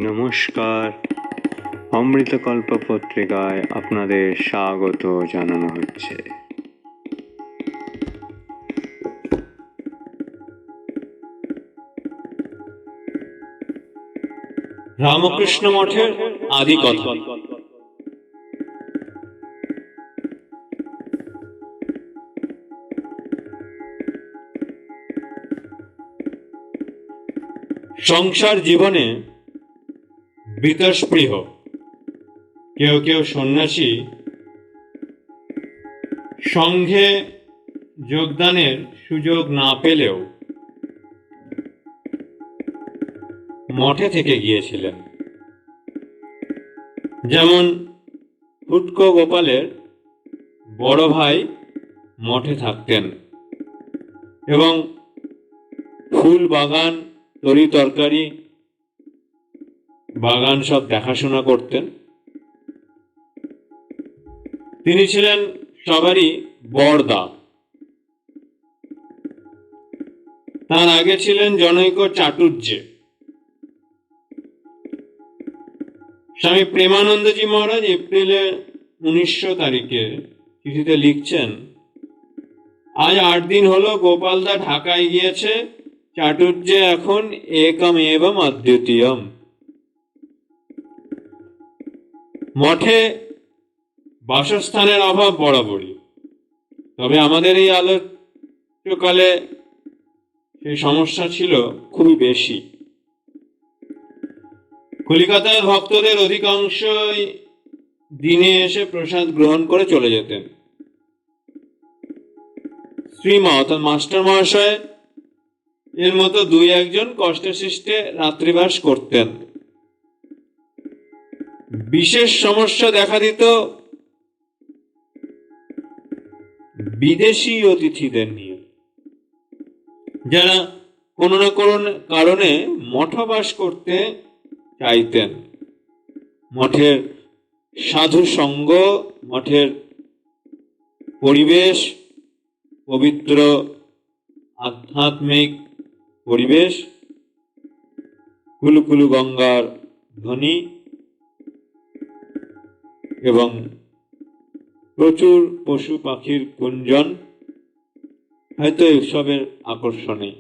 নমস্কার, অমৃতকল্প পত্রিকায় আপনাদের স্বাগত জানানো হচ্ছে। রামকৃষ্ণ মঠের আদি কথা। সংসার জীবনে বিতস্পৃহ কেউ কেউ সন্ন্যাসী সংঘে যোগদানের সুযোগ না পেলেও মঠে থেকে গিয়েছিলেন। যেমন ফুটকো গোপালের বড় ভাই মঠে থাকতেন এবং ফুল বাগান, তরি তরকারি বাগান সব দেখাশোনা করতেন। তিনি ছিলেন সবারই বড়দা। তার আগে ছিলেন জনৈক চাটুর্যে। স্বামী প্রেমানন্দজি মহারাজ এপ্রিলে 1900 তারিখে চিঠিতে লিখছেন, আজ 8 দিন হলো গোপালদা ঢাকায় গিয়েছে। চাটুর্যে এখন একম এবং অদ্বিতীয়ম। মঠে বাসস্থানের অভাব বরাবরই, তবে আমাদের এই আলোচ্যকালে সেই সমস্যা ছিল খুবই বেশি। কলিকাতার ভক্তদের অধিকাংশই দিনে এসে প্রসাদ গ্রহণ করে চলে যেতেন। শ্রীমা অর্থাৎ মাস্টার মহাশয় এর মতো 2-1 কষ্টে সৃষ্টে রাত্রিবাস করতেন। বিশেষ সমস্যা দেখা দিত বিদেশি অতিথিদের নিয়ে, যারা কোনো না কোনো কারণে মঠবাস করতে চাইতেন। মঠের সাধু সঙ্গ, মঠের পরিবেশ, পবিত্র আধ্যাত্মিক পরিবেশ, কুলুকুলু গঙ্গার ধ্বনি এবং প্রচুর পশু পাখির কুঞ্জন হয়তো উৎসবের আকর্ষণে।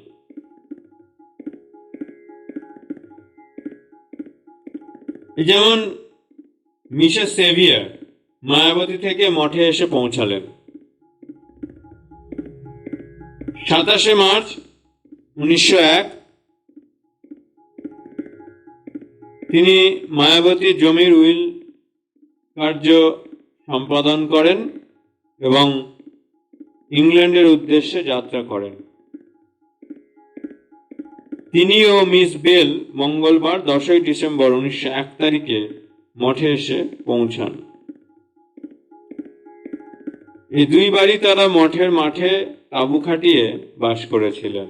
যেমন মিসেস সেভিয়ার মায়াবতী থেকে মঠে এসে পৌঁছালেন 27শে মার্চ 1901। তিনি মায়াবতীর জমির উইল কার্য সম্পাদন করেন এবং ইংল্যান্ডের উদ্দেশ্যে যাত্রা করেন। তিনি ও মিস বেল মঙ্গলবার 10ই ডিসেম্বর 1901 তারিখে মঠে এসে পৌঁছান। এই 2 বারই তারা মঠের মাঠে তাঁবু খাটিয়ে বাস করেছিলেন।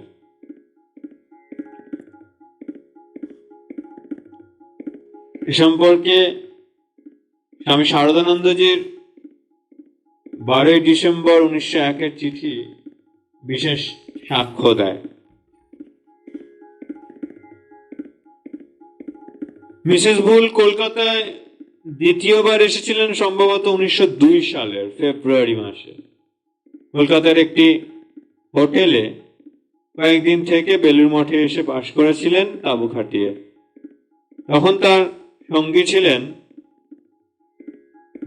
এ সম্পর্কে স্বামী শারদানন্দজির 12ই ডিসেম্বর 1901 চিঠি বিশেষ সাক্ষ্য দেয়। মিসেস বুল কলকাতায় দ্বিতীয়বার এসেছিলেন সম্ভবত 1902 সালের ফেব্রুয়ারি মাসে। কলকাতার একটি হোটেলে কয়েকদিন থেকে বেলুড় মঠে এসে বাস করেছিলেন তাঁবু খাটিয়ে। তখন তার সঙ্গী ছিলেন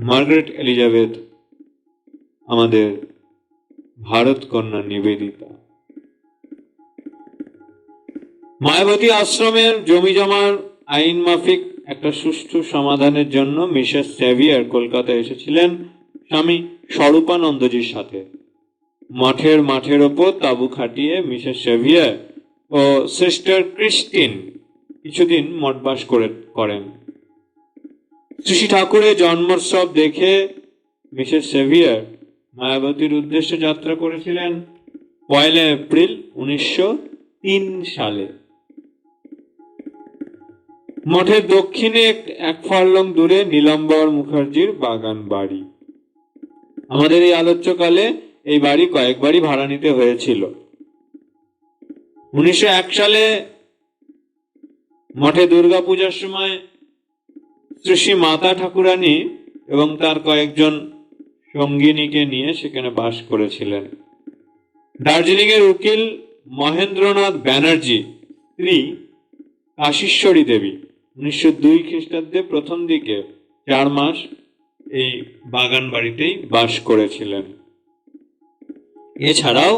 মার্গারেট এলিজাবেথ, আমাদের ভারত কন্যা নিবেদিতা। মায়াবতী আশ্রমের জমি জমার আইন মাফিক একটা সুষ্ঠু সমাধানের জন্য মিসেস সেভিয়ার কলকাতায় এসেছিলেন স্বামী স্বরূপানন্দজির সাথে। মাঠের ওপর তাঁবু খাটিয়ে মিসেস সেভিয়ার ও সিস্টার ক্রিস্টিন কিছুদিন মঠবাস করেন। শ্রী ঠাকুরের জন্মোৎসব দেখে মিসেস সেভিয়ার মায়াবতীর উদ্দেশ্যে যাত্রা করেছিলেন 1 এপ্রিল 1903 সালে। মঠের দক্ষিণে 1 ফার্লং দূরে নীলাম্বর মুখার্জির বাগান বাড়ি। আমাদের এই আলোচ্যকালে এই বাড়ি কয়েকবারই ভাড়া নিতে হয়েছিল। 1901 সালে মঠে দুর্গাপূজার সময় শ্রী শ্রী মাতা ঠাকুরানী এবং তার কয়েকজন সঙ্গিনীকে নিয়ে সেখানে বাস করেছিলেন। দার্জিলিং এর উকিল মহেন্দ্রনাথ ব্যানার্জি স্ত্রী কাশীশ্বরী দেবী 1902 খ্রিস্টাব্দে প্রথম দিকে 4 মাস এই বাগান বাড়িতেই বাস করেছিলেন। এছাড়াও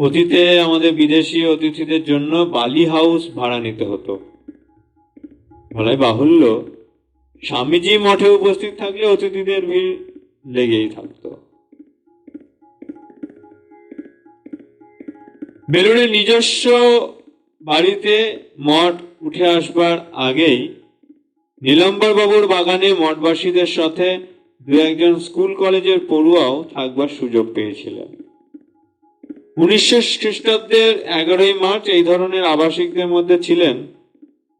অতীতে আমাদের বিদেশি অতিথিদের জন্য বালি হাউস ভাড়া নিতে হতো। বলাই বাহুল্য, স্বামীজি মঠে উপস্থিত থাকলে অতিথিদের ভিড় লেগেই থাকতো। বেলুড়ের নিজস্ব বাড়িতে মঠ উঠে আসবার আগেই নীলম্বর বাবুর বাগানে মঠবাসীদের সাথে 2-1 স্কুল কলেজের পড়ুয়াও থাকবার সুযোগ পেয়েছিলেন। 1900 খ্রিস্টাব্দের 11ই মার্চ এই ধরনের আবাসিকদের মধ্যে ছিলেন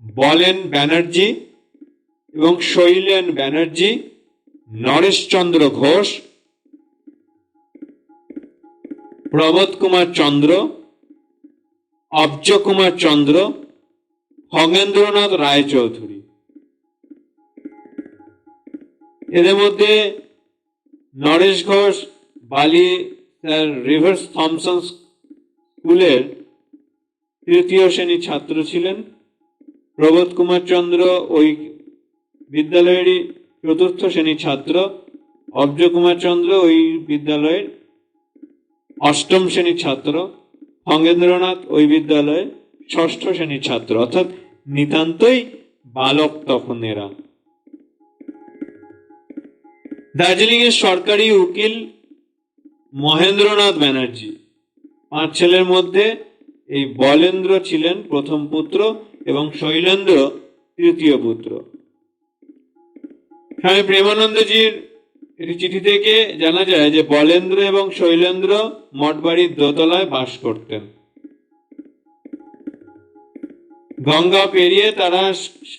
বলেন ব্যানার্জি এবং শৈলেন ব্যানার্জি, নরেশচন্দ্র ঘোষ, প্রবোধ কুমার চন্দ্র, অব্জ কুমার চন্দ্র, খগেন্দ্রনাথ রায়চৌধুরী। এদের মধ্যে নরেশ ঘোষ বালি রিভার্স থমসন স্কুলের 3য় শ্রেণীর ছাত্র ছিলেন। প্রবোধ কুমার চন্দ্র ওই বিদ্যালয়েরই 4র্থ শ্রেণীর ছাত্র। অব্জ কুমার চন্দ্র ওই বিদ্যালয়ের 8ম শ্রেণীর ছাত্র। খগেন্দ্রনাথ ওই বিদ্যালয়ে 6ষ্ঠ শ্রেণীর ছাত্র, অর্থাৎ নিতান্তই বালক তখন এরা। দার্জিলিং এর সরকারি উকিল মহেন্দ্রনাথ ব্যানার্জি 5 ছেলের মধ্যে এই বলেন্দ্র ছিলেন প্রথম পুত্র এবং শৈলেন্দ্র 3য় পুত্র। স্বামী প্রেমানন্দজির একটি চিঠি থেকে জানা যায় যে বলেন্দ্র এবং শৈলেন্দ্র মঠবাড়ির দোতলায় বাস করতেন। গঙ্গা পেরিয়ে তারা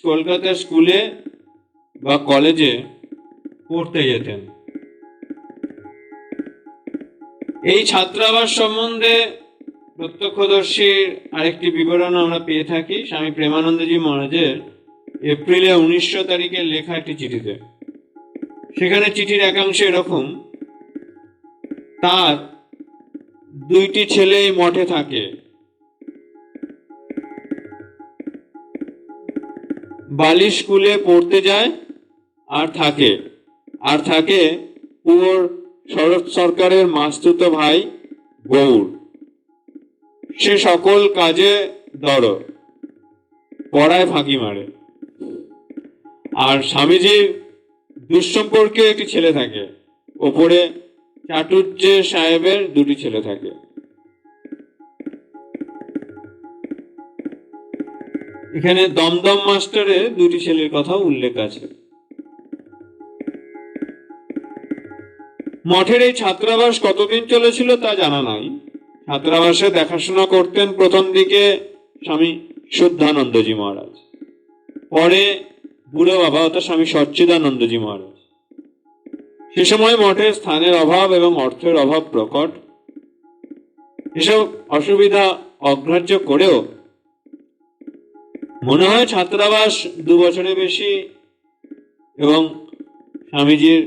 কলকাতার স্কুলে বা কলেজে পড়তে যেতেন। এই ছাত্রাবাস সম্বন্ধে প্রত্যক্ষদর্শীর আরেকটি বিবরণ আমরা পেয়ে থাকি স্বামী প্রেমানন্দজি মহারাজের এপ্রিলে 1900 তারিখে লেখা একটি চিঠিতে। সেখানে চিঠির একাংশে এরকম: তার 2টি ছেলে এই মঠে থাকে, বালি স্কুলে পড়তে যায় আর থাকে পুর শরৎ সরকারের মাস্তুতো ভাই গৌর। সে সকল কাজে দড়, পড়ায় ফাঁকি মারে। আর স্বামীজির দুঃসম্পর্কে একটি ছেলে থাকে, ওপরে চাটুর্যে সাহেবের 2টি ছেলে থাকে। এখানে দমদম মাস্টারের 2টি ছেলের কথা উল্লেখ আছে। মঠের এই ছাত্রাবাস কতদিন চলেছিল তা জানা নাই। ছাত্রাবাসে দেখাশোনা করতেন প্রথম দিকে স্বামী শুদ্ধানন্দজি মহারাজ, পরে বুড়ো বাবা অর্থাৎ স্বামী সচ্চিদানন্দজি মহারাজ। সে সময় মঠের স্থানের অভাব এবং অর্থের অভাব প্রকট। এসব অসুবিধা অগ্রাহ্য করেও মনে হয় ছাত্রাবাস 2 বছরের বেশি এবং স্বামীজির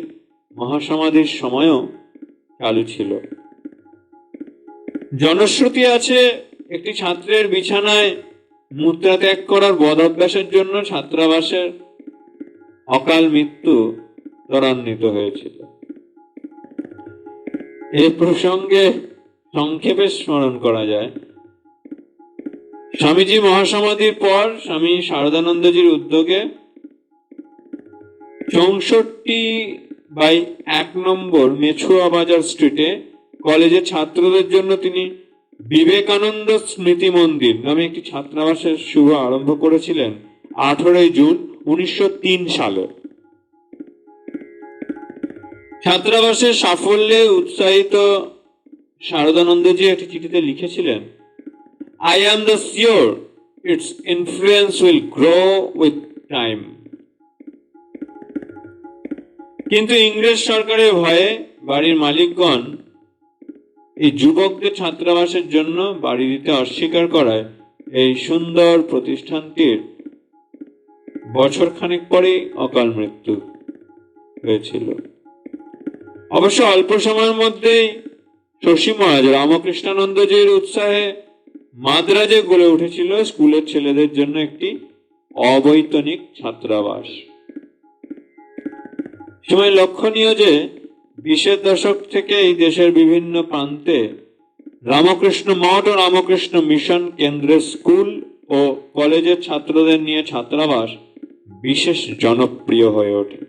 মহাসমাধির সময়ও চালু ছিল। জনশ্রুতি আছে একটি ছাত্রের বিছানায় মূত্রা ত্যাগ করার বদ অভ্যাসের জন্য ছাত্রাবাসের অকাল মৃত্যু ত্বরান্বিত হয়েছিল। এই প্রসঙ্গে সংক্ষেপে স্মরণ করা যায়, স্বামীজি মহাসমাধির পর স্বামী শারদানন্দজির উদ্যোগে 64/1 নম্বর মেছুয়া বাজার স্ট্রিটে কলেজের ছাত্রদের জন্য তিনি বিবেকানন্দ স্মৃতি মন্দির নামে একটি ছাত্রাবাসের শুভ আরম্ভ করেছিলেন 18 জুন 1903 সালে। ছাত্রাবাসের সাফল্যে উৎসাহিত শারদানন্দজি একটি চিঠিতে লিখেছিলেন, I am the sure its influence will grow with time. কিন্তু ইংরেজ সরকারের ভয়ে বাড়ির মালিকগণ এই যুবকদের ছাত্রাবাসের জন্য বাড়ি দিতে অস্বীকার করায় এই সুন্দর প্রতিষ্ঠানটির বছর খানেক পরেই অকাল মৃত্যু হয়েছিল। অবশ্য অল্প সময়ের মধ্যেই শশী মহারাজ রামকৃষ্ণানন্দজির উৎসাহে মাদ্রাজে গড়ে উঠেছিল স্কুলের ছেলেদের জন্য একটি অবৈতনিক ছাত্রাবাস। সময় লক্ষণীয় যে 20-এর দশক থেকে এই দেশের বিভিন্ন প্রান্তে রামকৃষ্ণ মঠ ও রামকৃষ্ণ মিশন কেন্দ্রের স্কুল ও কলেজের ছাত্রদের নিয়ে ছাত্রাবাস বিশেষ জনপ্রিয় হয়ে ওঠে।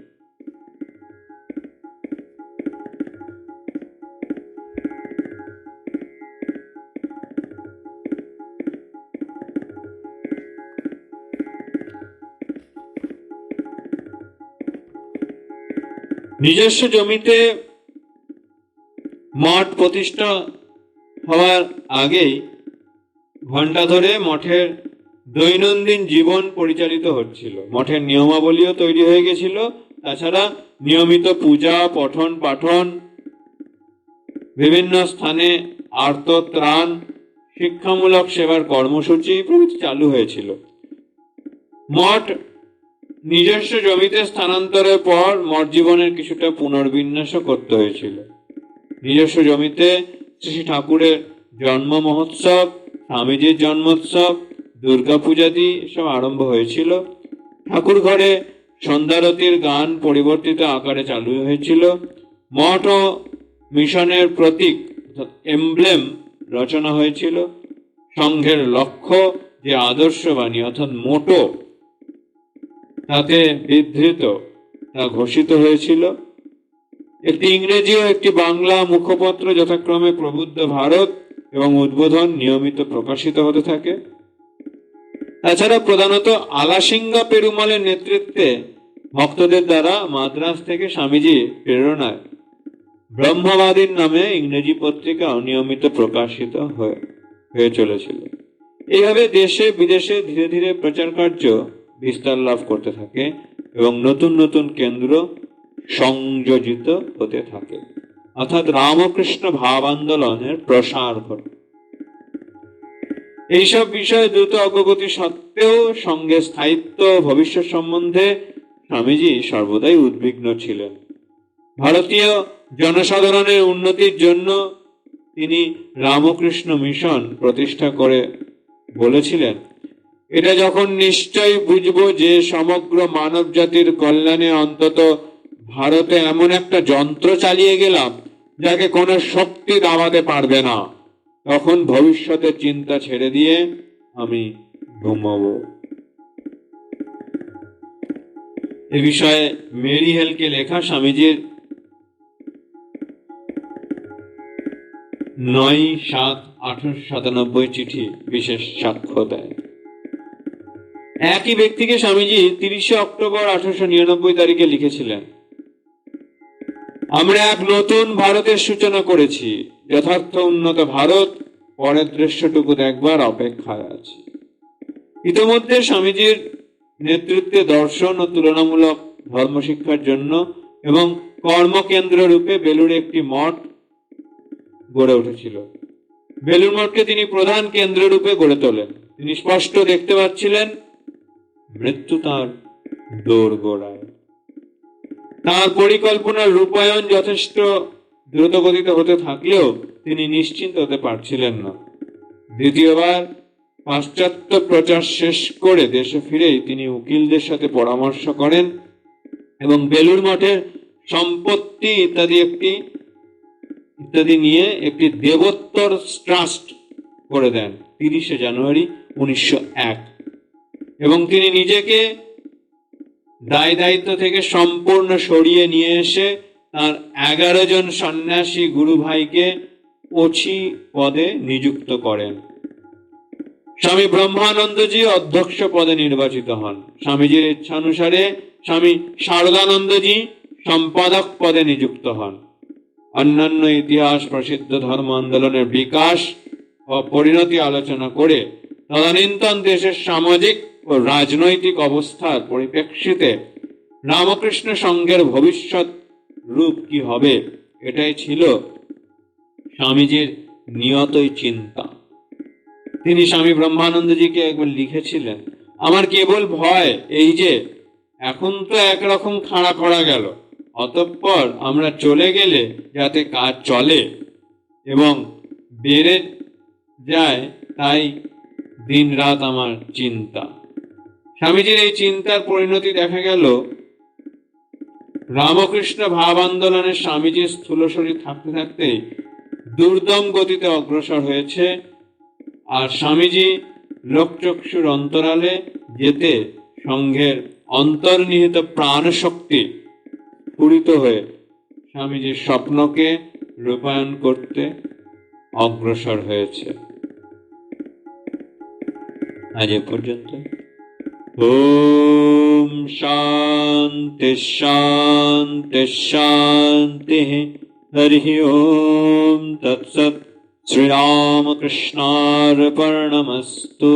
নিজস্ব জমিতে মঠ প্রতিষ্ঠা হওয়ার আগেই ঘণ্টা ধরে মঠের দৈনন্দিন জীবন পরিচালিত হচ্ছিল। মঠের নিয়মাবলীও তৈরি হয়ে গেছিল। তাছাড়া নিয়মিত পূজা, পঠন পাঠন, বিভিন্ন স্থানে আর্তত্রাণ, শিক্ষামূলক সেবার কর্মসূচি প্রভৃতি চালু হয়েছিল। মঠ নিজস্ব জমিতে স্থানান্তরের পর মঠ জীবনের কিছুটা পুনর্বিন্যাসও করতে হয়েছিল। নিজস্ব জমিতে শ্রী ঠাকুরের জন্ম মহোৎসব, স্বামীজির জন্মোৎসব, দুর্গাপূজাদি এসব আরম্ভ হয়েছিল। ঠাকুর ঘরে সন্ধ্যারতির গান পরিবর্তিত আকারে চালু হয়েছিল। মঠ ও মিশনের প্রতীক এমব্লেম রচনা হয়েছিল। সংঘের লক্ষ্য যে আদর্শবাণী অর্থাৎ মোটো তাতে বিধৃত তা ঘোষিত হয়েছিল। একটি ইংরেজি ও একটি বাংলা মুখপত্র যথাক্রমে প্রবুদ্ধ ভারত এবং উদ্বোধন নিয়মিত প্রকাশিত হতে থাকে। তাছাড়া প্রধানত আলাসিঙ্গা পেরুমালের নেতৃত্বে ভক্তদের দ্বারা মাদ্রাজ থেকে স্বামীজি প্রেরণায় ব্রহ্মবাদীর নামে ইংরেজি পত্রিকা অনিয়মিত প্রকাশিত হয়ে চলেছিল। এইভাবে দেশে বিদেশে ধীরে ধীরে প্রচার কার্য বিস্তার লাভ করতে থাকে এবং নতুন নতুন কেন্দ্র সংযোজিত হতে থাকে, অর্থাৎ রামকৃষ্ণ ভাব আন্দোলনের প্রসার ঘটে। এইসব বিষয়ে দ্রুত অগ্রগতি সত্ত্বেও সঙ্গে স্থায়িত্ব ভবিষ্যৎ সম্বন্ধে স্বামীজি সর্বদাই উদ্বিগ্ন ছিলেন। ভারতীয় জনসাধারণের উন্নতির জন্য তিনি রামকৃষ্ণ মিশন প্রতিষ্ঠা করে বলেছিলেন, এটা যখন নিশ্চয়ই বুঝবো যে সমগ্র মানব জাতির কল্যাণে অন্তত ভারতে এমন একটা যন্ত্র চালিয়ে গেলাম যাকে কোনো শক্তি দাবাতে পারবে না, তখন ভবিষ্যতের চিন্তা ছেড়ে দিয়ে আমি ঘুমাবো। এ বিষয়ে মেরি হেলকে লেখা স্বামীজির 9/7/1897 চিঠি বিশেষ সাক্ষ্য দেয়। একই ব্যক্তিকে স্বামীজি 30 অক্টোবর 1899 তারিখে লিখেছিলেন, আমরা এক নতুন ভারতের সূচনা করেছি। যথার্থ উন্নত ভারত পরের দৃশ্যটুকু দেখবার অপেক্ষায় আছি। ইতোমধ্যে স্বামীজির নেতৃত্বে দর্শন ও তুলনামূলক ধর্মশিক্ষার জন্য এবং কর্মকেন্দ্র রূপে বেলুড়ে একটি মঠ গড়ে উঠেছিল। বেলুড় মঠকে তিনি প্রধান কেন্দ্র রূপে গড়ে তোলেন। তিনি স্পষ্ট দেখতে পাচ্ছিলেন মৃত্যু তার দোরগোড়ায়। তার পরিকল্পনার রূপায়ণ যথেষ্ট দ্রুতগতিতে হতে থাকলেও তিনি নিশ্চিন্ত হতে পারছিলেন না। দ্বিতীয়বার পাশ্চাত্য প্রচার শেষ করে দেশে ফিরেই তিনি উকিলদের সাথে পরামর্শ করেন এবং বেলুড় মঠের সম্পত্তি ইত্যাদি নিয়ে একটি দেবোত্তর ট্রাস্ট করে দেন 30 জানুয়ারি 1901 এবং তিনি নিজেকে দায় দায়িত্ব থেকে সম্পূর্ণ সরিয়ে নিয়ে এসে তার 11 জন সন্ন্যাসী গুরু ভাইকে ওছি পদে নিযুক্ত করেন। স্বামী ব্রহ্মানন্দজি অধ্যক্ষ পদে নির্বাচিত হন। স্বামীজির ইচ্ছানুসারে স্বামী শারদানন্দজি সম্পাদক পদে নিযুক্ত হন। অন্যান্য ইতিহাস প্রসিদ্ধ ধর্ম আন্দোলনের বিকাশ ও পরিণতি আলোচনা করে তদানীন্তন দেশের সামাজিক ও রাজনৈতিক অবস্থার পরিপ্রেক্ষিতে রামকৃষ্ণ সংঘের ভবিষ্যৎ রূপ কি হবে, এটাই ছিল স্বামীজির নিয়তই চিন্তা। তিনি স্বামী ব্রহ্মানন্দজিকে একবার লিখেছিলেন, আমার কেবল ভয় এই যে এখন তো একরকম খাড়া করা গেল, অতঃপর আমরা চলে গেলে যাতে কাজ চলে এবং বেড়ে যায়, তাই দিন রাত আমার চিন্তা। স্বামীজির এই চিন্তার পরিণতি দেখা গেল রামকৃষ্ণ ভাব আন্দোলনে স্বামীজির স্থূল শরীর থাকতে থাকতেই দুর্দম গতিতে অগ্রসর হয়েছে, আর স্বামীজি লোকচক্ষুর অন্তরালে যেতে সংঘের অন্তর্নিহিত প্রাণশক্তি স্ফুরিত হয়ে স্বামীজির স্বপ্নকে রূপায়ণ করতে অগ্রসর হয়েছে। আজ এ পর্যন্ত। ওম শান্তি শান্তি শান্তি। হরি ওম তৎসৎ। শ্রীরামকৃষ্ণার্পণমস্তু।